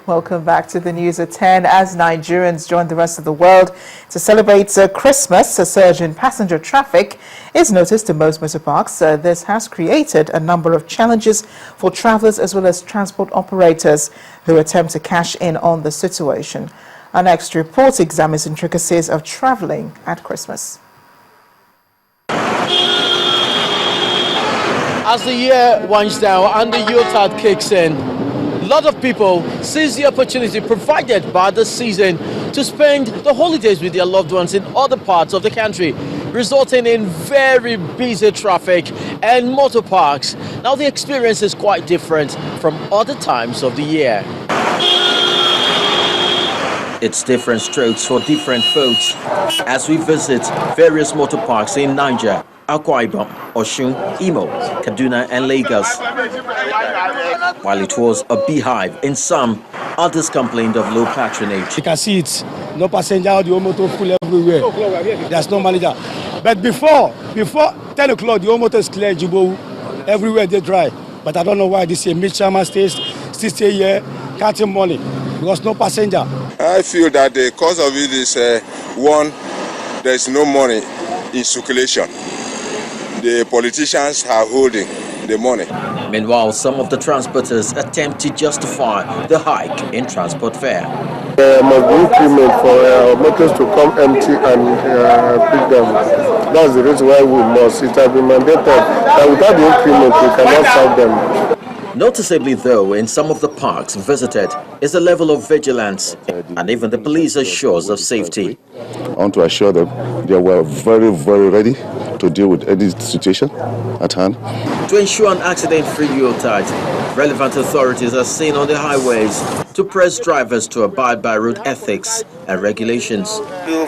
Welcome back to the news at 10. As Nigerians join the rest of the world to celebrate Christmas, a surge in passenger traffic is noticed in most motor parks. This has created a number of challenges for travelers as well as transport operators who attempt to cash in on the situation. Our next report examines intricacies of traveling at Christmas. As the year winds down and the Yuletide kicks in, a lot of people seize the opportunity provided by the season to spend the holidays with their loved ones in other parts of the country, resulting in very busy traffic and motor parks. Now the experience is quite different from other times of the year. It's different strokes for different folks as we visit various motor parks in Niger, Akwa Ibom, Osun, Imo, Kaduna and Lagos. While it was a beehive in some, others complained of low patronage. You can see it, no passenger, the whole motor full everywhere. There's no manager. But before 10 o'clock, the whole motor is clear, Jibo, everywhere they dry. But I don't know why this year, Mid-Chairman still stay here, counting money, because no passenger. I feel that the cause of it is, one, there's no money in circulation. The politicians are holding the money. Meanwhile, some of the transporters attempt to justify the hike in transport fare. There must be increment for motors to come empty and pick them. That's the reason why we must. It has been mandated that without the increment we cannot serve them. Noticeably though, in some of the parks visited is a level of vigilance and even the police assures of safety. I want to assure them they were very, very ready to deal with any situation at hand. To ensure an accident-free Yuletide, relevant authorities are seen on the highways to press drivers to abide by road ethics and regulations.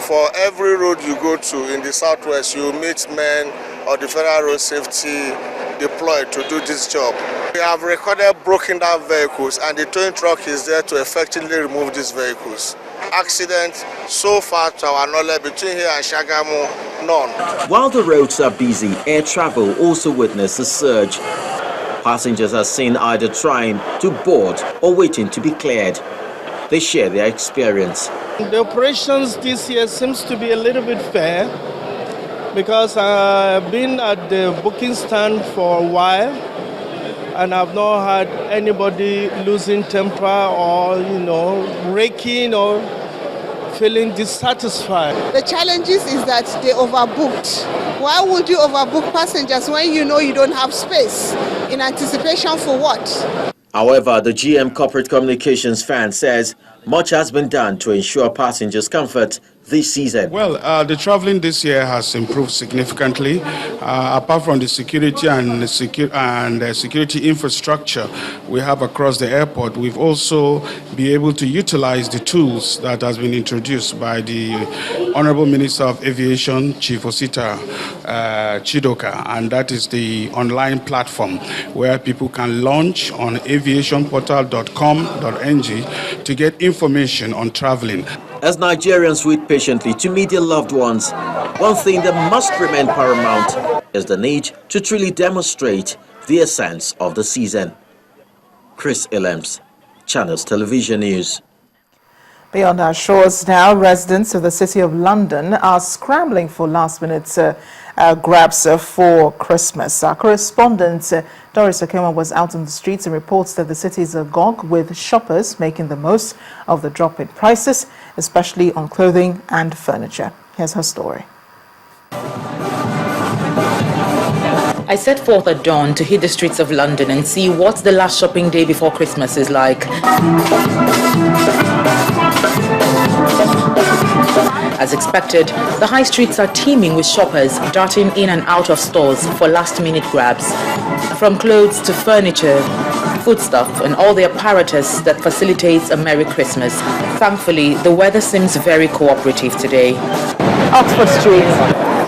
For every road you go to in the southwest, you meet men of the Federal Road Safety deployed to do this job. We have recorded broken down vehicles and the towing truck is there to effectively remove these vehicles. Accidents so far to our knowledge between here and Shagamu, none. While the roads are busy, air travel also witnessed a surge. Passengers are seen either trying to board or waiting to be cleared. They share their experience. The operations this year seems to be a little bit fair because I've been at the booking stand for a while and I've not had anybody losing temper or, raking or feeling dissatisfied. The challenges is that they overbooked. Why would you overbook passengers when you know you don't have space? In anticipation for what? However, the GM Corporate Communications fan says much has been done to ensure passengers' comfort this season. Well, the traveling this year has improved significantly. Apart from the security and security infrastructure we have across the airport, we've also been able to utilize the tools that has been introduced by the Honorable Minister of Aviation, Chief Osita Chidoka, and that is the online platform where people can launch on aviationportal.com.ng to get information on traveling. As Nigerians wait patiently to meet their loved ones, one thing that must remain paramount is the need to truly demonstrate the essence of the season. Chris Illems, Channels Television News. Beyond our shores now, residents of the City of London are scrambling for last-minute grabs for Christmas. Our correspondent Doris Okema was out on the streets and reports that the city is agog with shoppers making the most of the drop in prices, especially on clothing and furniture. Here's her story. I set forth at dawn to hit the streets of London and see what the last shopping day before Christmas is like. As expected, the high streets are teeming with shoppers darting in and out of stores for last-minute grabs. From clothes to furniture, foodstuff and all the apparatus that facilitates a Merry Christmas. Thankfully, the weather seems very cooperative today. Oxford Street,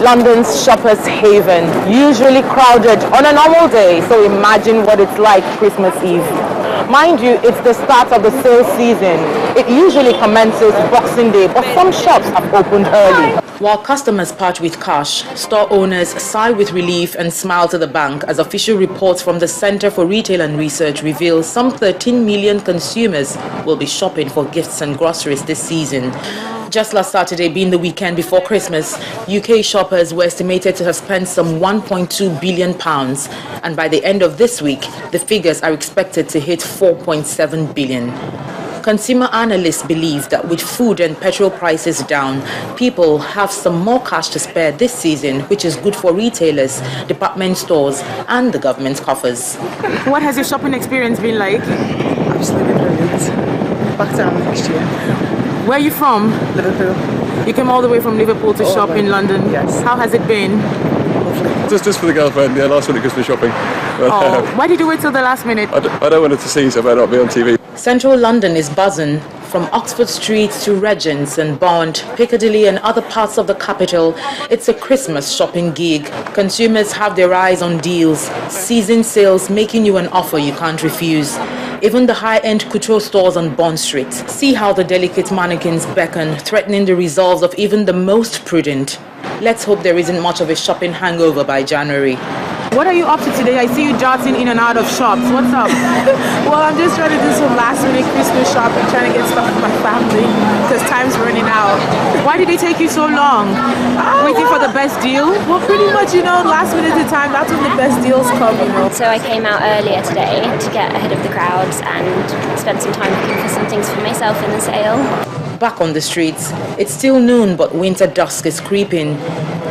London's shoppers' haven, usually crowded on a normal day, so imagine what it's like Christmas Eve. Mind you, it's the start of the sale season. It usually commences Boxing Day, but some shops have opened early. While customers part with cash, store owners sigh with relief and smile to the bank as official reports from the Center for Retail and Research reveal some 13 million consumers will be shopping for gifts and groceries this season. Just last Saturday, being the weekend before Christmas, UK shoppers were estimated to have spent some £1.2 billion, and by the end of this week, the figures are expected to hit £4.7 billion. Consumer analysts believe that with food and petrol prices down, people have some more cash to spare this season, which is good for retailers, department stores, and the government's coffers. What has your shopping experience been like? Absolutely brilliant. Back down next year. Where are you from? Liverpool. You came all the way from Liverpool to shop in London? Yes. How has it been? Just for the girlfriend, yeah, last minute Christmas shopping. But, why did you wait till the last minute? I don't want her to see, so I better not be on TV. Central London is buzzing. From Oxford Street to Regent's and Bond, Piccadilly and other parts of the capital, it's a Christmas shopping gig. Consumers have their eyes on deals, season sales making you an offer you can't refuse. Even the high-end couture stores on Bond Street. See how the delicate mannequins beckon, threatening the resolve of even the most prudent. Let's hope there isn't much of a shopping hangover by January. What are you up to today? I see you darting in and out of shops. What's up? Well, I'm just trying to do some last-minute Christmas shopping, trying to get stuff for my family because time's running out. Why did it take you so long? Waiting for the best deal? Well, pretty much, last minute of the time, that's when the best deals come, So I came out earlier today to get ahead of the crowds and spend some time looking for some things for myself in the sale. Back on the streets, it's still noon, but winter dusk is creeping.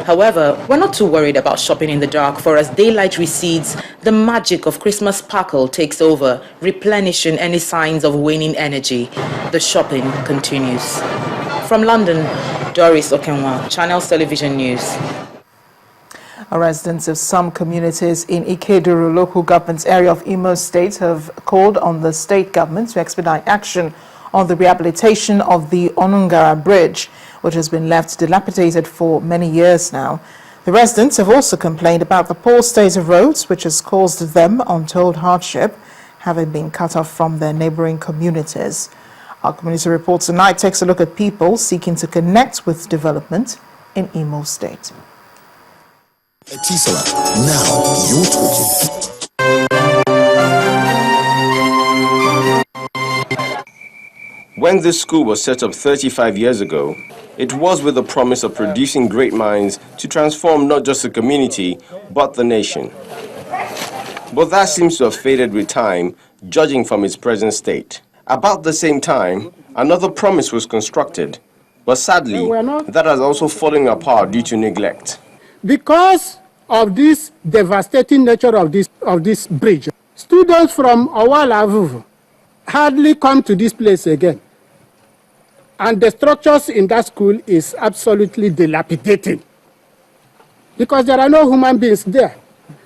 However, we're not too worried about shopping in the dark, for as daylight recedes, the magic of Christmas sparkle takes over, replenishing any signs of waning energy. The shopping continues. From London, Doris Okenwa, Channels Television News. Residents of some communities in Ikeduru local government area of Imo State have called on the state government to expedite action on the rehabilitation of the Onungara Bridge, which has been left dilapidated for many years now. The residents have also complained about the poor state of roads, which has caused them untold hardship, having been cut off from their neighboring communities. Our community report tonight takes a look at people seeking to connect with development in Imo State. Etisala, now you're talking. When this school was set up 35 years ago, it was with the promise of producing great minds to transform not just the community, but the nation. But that seems to have faded with time, judging from its present state. About the same time, another promise was constructed, but sadly, that has also fallen apart due to neglect. Because of this devastating nature of this bridge, students from Owalavuvu hardly come to this place again. And the structures in that school is absolutely dilapidated because there are no human beings there.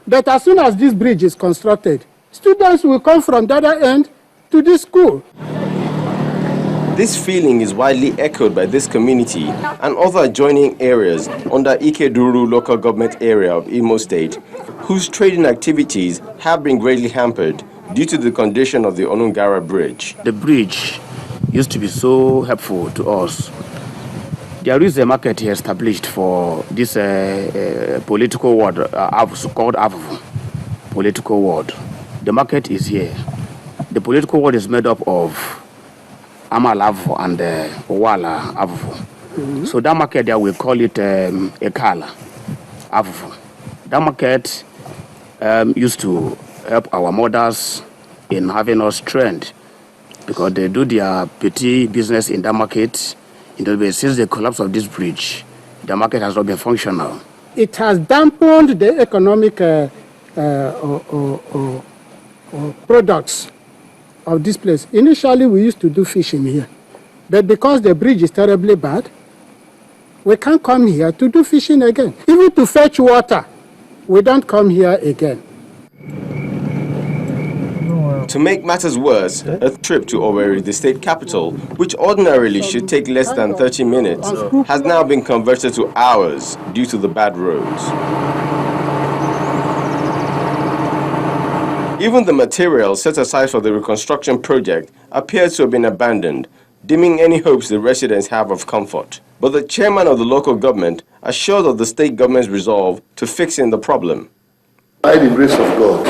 But as soon as this bridge is constructed, students will come from the other end to this school. This feeling is widely echoed by this community and other adjoining areas under Ikeduru local government area of Imo State, whose trading activities have been greatly hampered due to the condition of the Onungara Bridge. The bridge used to be so helpful to us. There is a market here established for this political ward called Avuvu, political ward. The market is here. The political ward is made up of Amalavu and Owala Avuvu. So that market there, we call it Ekala Avuvu. That market used to help our mothers in having us trained because they do their petty business in that market. Since the collapse of this bridge, the market has not been functional. It has dampened the economic products of this place. Initially, we used to do fishing here. But because the bridge is terribly bad, we can't come here to do fishing again. Even to fetch water, we don't come here again. To make matters worse, a trip to Owerri, the state capital, which ordinarily should take less than 30 minutes, has now been converted to hours due to the bad roads. Even the material set aside for the reconstruction project appears to have been abandoned, dimming any hopes the residents have of comfort. But the chairman of the local government assured of the state government's resolve to fixing the problem. By the grace of God,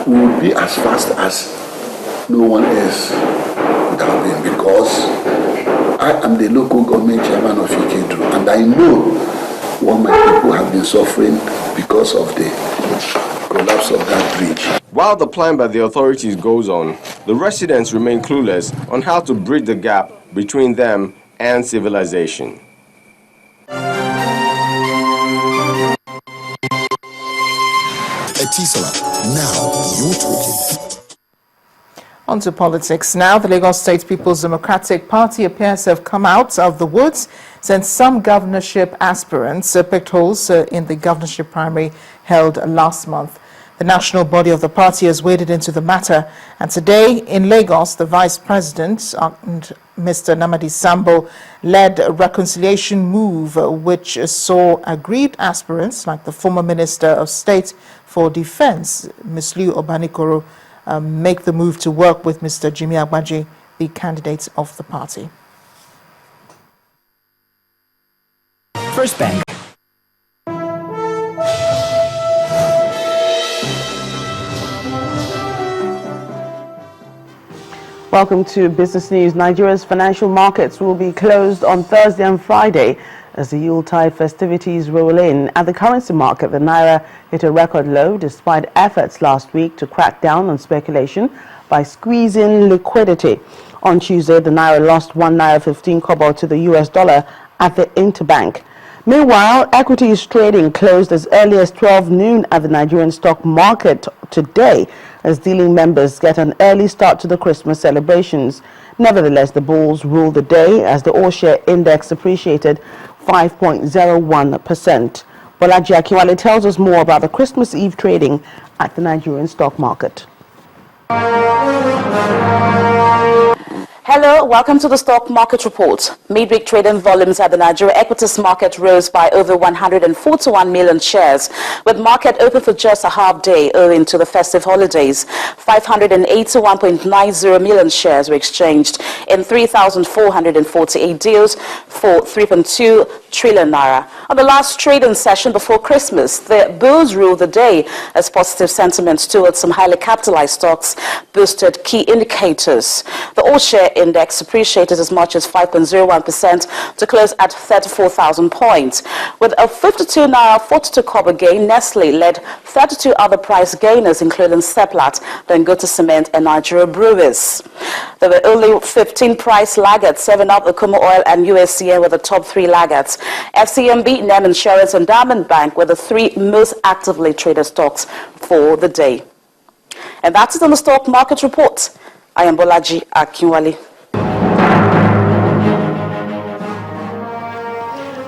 we will be as fast as no one else would have been, because I am the local government chairman of Pt.3, and I know what my people have been suffering because of the collapse of that bridge. While the plan by the authorities goes on, the residents remain clueless on how to bridge the gap between them and civilization. Etisalat, now you're talking. On to politics now. The Lagos State People's Democratic Party appears to have come out of the woods since some governorship aspirants picked holes in the governorship primary held last month. The national body of the party has waded into the matter, and today in Lagos, the Vice President, Mr. Namadi Sambo, led a reconciliation move which saw aggrieved aspirants like the former Minister of State for Defense, Ms. Liu Obanikoro, make the move to work with Mr. Jimmy Agbaje, the candidate of the party. First Bank. Welcome to Business News. Nigeria's financial markets will be closed on Thursday and Friday as the Yuletide festivities roll in. At the currency market, the Naira hit a record low despite efforts last week to crack down on speculation by squeezing liquidity. On Tuesday, the Naira lost 1 Naira 15 kobo to the US dollar at the interbank. Meanwhile, equities trading closed as early as 12 noon at the Nigerian stock market today as dealing members get an early start to the Christmas celebrations. Nevertheless, the bulls ruled the day as the all-share index appreciated 5.01%. Bolaji Akinwale tells us more about the Christmas Eve trading at the Nigerian stock market. Hello, welcome to the Stock Market Report. Midweek trading volumes at the Nigeria equities market rose by over 141 million shares, with market open for just a half day owing to the festive holidays. 581.90 million shares were exchanged in 3,448 deals for 3.2 trillion naira. On the last trading session before Christmas, the bulls ruled the day as positive sentiments towards some highly capitalized stocks boosted key indicators. The all-share index appreciated as much as 5.01% to close at 34,000 points. With a 52 naira 42 kobo gain, Nestle led 32 other price gainers, including Seplat, Dangote Cement, and Nigeria Brewers. There were only 15 price laggards, 7up, Okumo Oil, and USCN were the top 3 laggards. FCMB, NEM Insurance, and Diamond Bank were the 3 most actively traded stocks for the day. And that's it on the Stock Market Report. I am Bolaji Akinwale.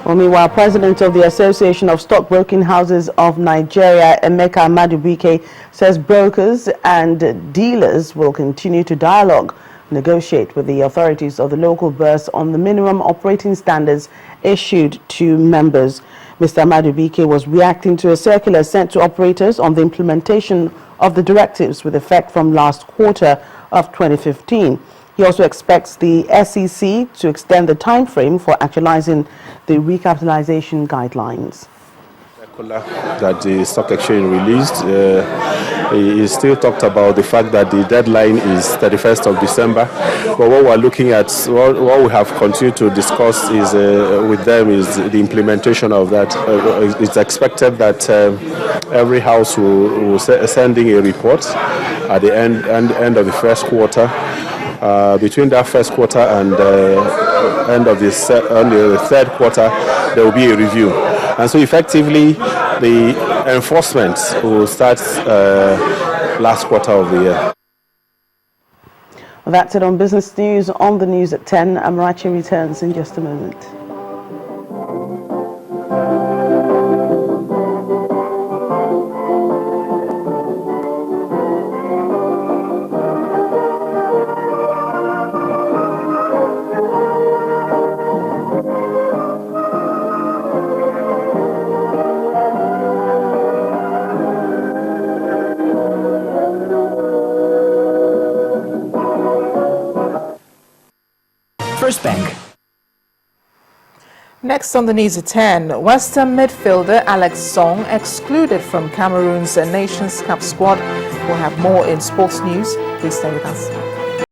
Well, meanwhile, President of the Association of Stockbroking Houses of Nigeria, Emeka Madubuike, says brokers and dealers will continue to dialogue, negotiate with the authorities of the local bourse on the minimum operating standards issued to members. Mr. Madubuike was reacting to a circular sent to operators on the implementation of the directives with effect from last quarter of 2015. He also expects the SEC to extend the time frame for actualizing the recapitalization guidelines. That the stock exchange released, he still talked about the fact that the deadline is 31st of December. But what we're looking at, what we have continued to discuss is with them is the implementation of that. It's expected that every house will send in a report at the end of the first quarter. Between that first quarter and end of the third quarter, there will be a review. And so effectively, the enforcement will start last quarter of the year. Well, that's it on Business News. On the news at 10, Amarachi returns in just a moment. First Bank. Next on the news at 10, Western midfielder Alex Song excluded from Cameroon's Nations Cup squad. We'll have more in sports news. Please stay with us.